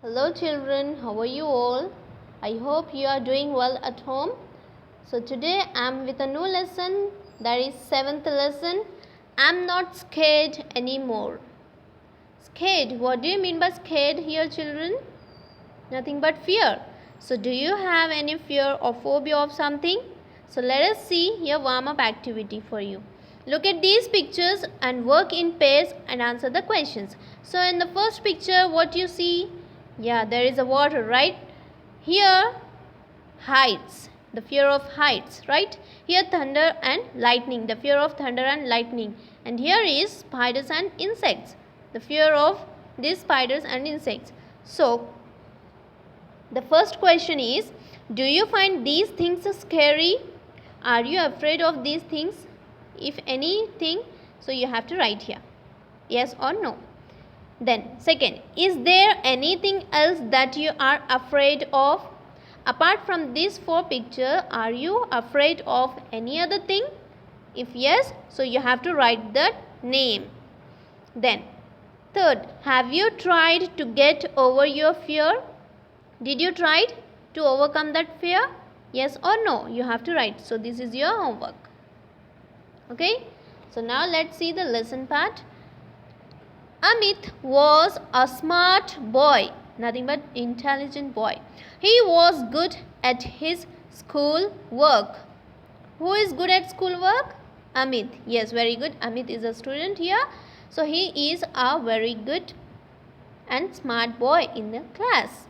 Hello children, how are you all? I hope you are doing well at home. So today I am with a new lesson, that is 7th lesson. I am not scared anymore. Scared, what do you mean by scared here children? Nothing but fear. So do you have any fear or phobia of something? So let us see a warm-up activity for you. Look at these pictures and work in pairs and answer the questions. So in the first picture, what you see? Yeah, there is a water, right? Here, heights, the fear of heights, right? Here, thunder and lightning, the fear of thunder and lightning. And here is spiders and insects, the fear of these spiders and insects. So, the first question is, do you find these things scary? Are you afraid of these things? If anything, so you have to write here, yes or no. Then second, is there anything else that you are afraid of? Apart from these 4 pictures, are you afraid of any other thing? If yes, so you have to write the name. Then third, have you tried to get over your fear? Did you try to overcome that fear? Yes or no? You have to write. So this is your homework. Okay. So now let's see the lesson part. Amit was a smart boy, nothing but intelligent boy. He was good at his school work. Who is good at school work? Amit. Yes, very good. Amit is a student here. So he is a very good and smart boy in the class.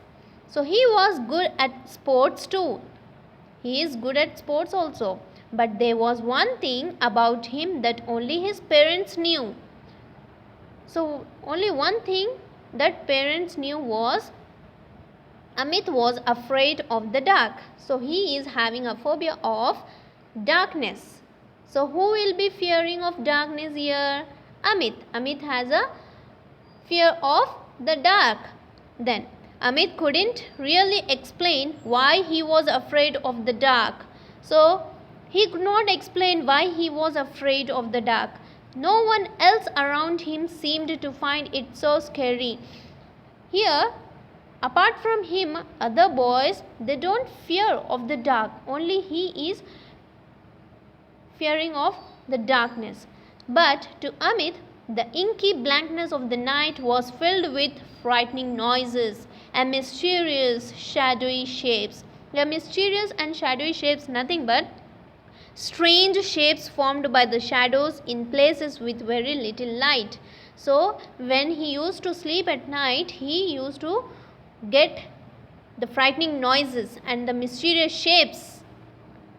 So he was good at sports too. He is good at sports also. But there was one thing about him that only his parents knew. So only one thing that parents knew was Amit was afraid of the dark. So he is having a phobia of darkness. So who will be fearing of darkness here? Amit. Amit has a fear of the dark. Then Amit couldn't really explain why he was afraid of the dark. So he could not explain why he was afraid of the dark. No one else around him seemed to find it so scary. Here, apart from him, other boys, they don't fear of the dark. Only he is fearing of the darkness. But to Amit, the inky blankness of the night was filled with frightening noises and mysterious shadowy shapes. The mysterious and shadowy shapes, nothing but strange shapes formed by the shadows in places with very little light. So when he used to sleep at night, he used to get the frightening noises and the mysterious shapes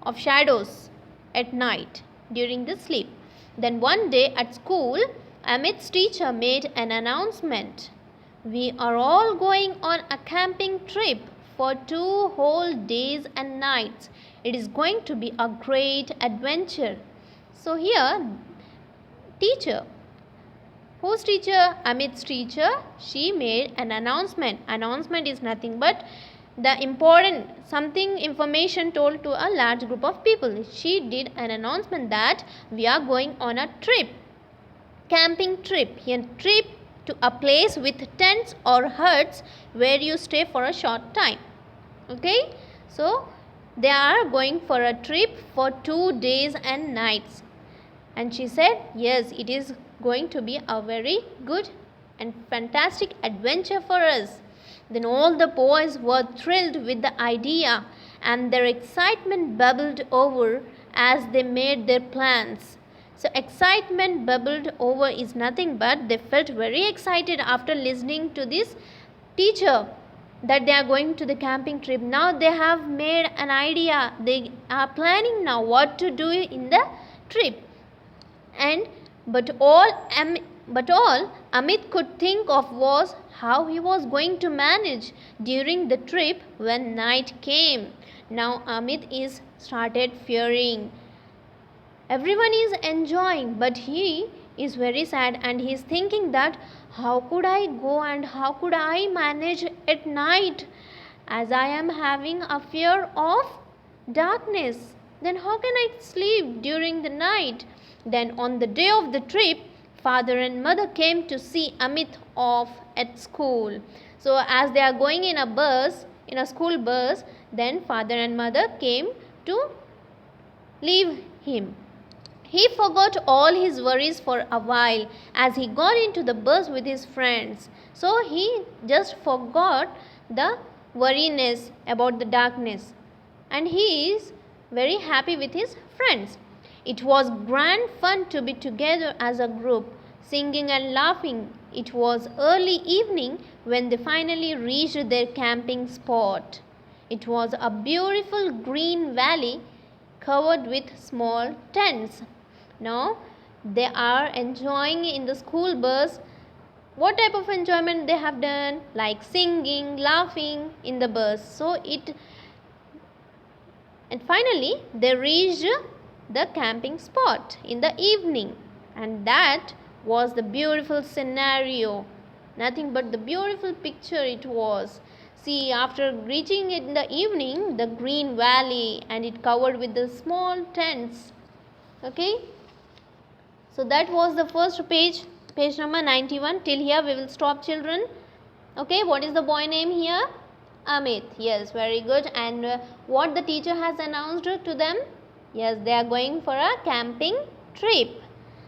of shadows at night during the sleep. Then one day at school, Amit's teacher made an announcement. We are all going on a camping trip for 2 whole days and nights. It is going to be a great adventure. So here, teacher, whose teacher? Amit's teacher, she made an announcement. Announcement is nothing but the important information told to a large group of people. She did an announcement that we are going on a trip, camping trip. A trip to a place with tents or huts where you stay for a short time. Okay, so they are going for a trip for 2 days and nights. And she said, yes, it is going to be a very good and fantastic adventure for us. Then all the boys were thrilled with the idea, and their excitement bubbled over as they made their plans. So excitement bubbled over is nothing but they felt very excited after listening to this teacher that they are going to the camping trip. Now they have made an idea. They are planning now what to do in the trip. But all Amit could think of was how he was going to manage during the trip when night came. Now Amit is started fearing. Everyone is enjoying, but he is very sad and he is thinking that how could I go and how could I manage at night as I am having a fear of darkness. Then how can I sleep during the night? Then on the day of the trip, father and mother came to see Amit off at school. So as they are going in a bus, in a school bus, then father and mother came to leave him. He forgot all his worries for a while as he got into the bus with his friends. So he just forgot the worriness about the darkness, and he is very happy with his friends. It was grand fun to be together as a group, singing and laughing. It was early evening when they finally reached their camping spot. It was a beautiful green valley covered with small tents. Now they are enjoying in the school bus. What type of enjoyment they have done? Like singing, laughing in the bus. And finally they reached the camping spot in the evening, and that was the beautiful scenario. Nothing but the beautiful picture it was. See, after reaching in the evening, the green valley, and it covered with the small tents. Okay, so that was the first page, page number 91. Till here we will stop, children. Okay, what is the boy name here? Amit. Yes, very good. And what the teacher has announced to them? Yes, they are going for a camping trip.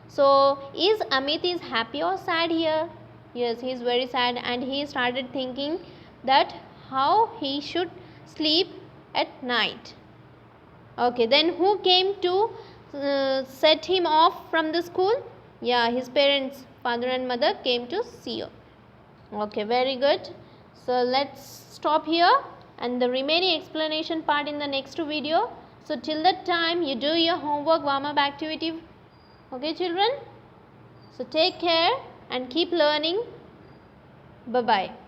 So is Amit is happy or sad here? Yes, he is very sad, and he started thinking that how he should sleep at night. Okay, then who came to set him off from the school? Yeah, his parents, father and mother, came to see you. Okay, very good. So let's stop here, and the remaining explanation part in the next video. So till that time you do your homework, warm up activity. Okay, children? So take care and keep learning. Bye bye.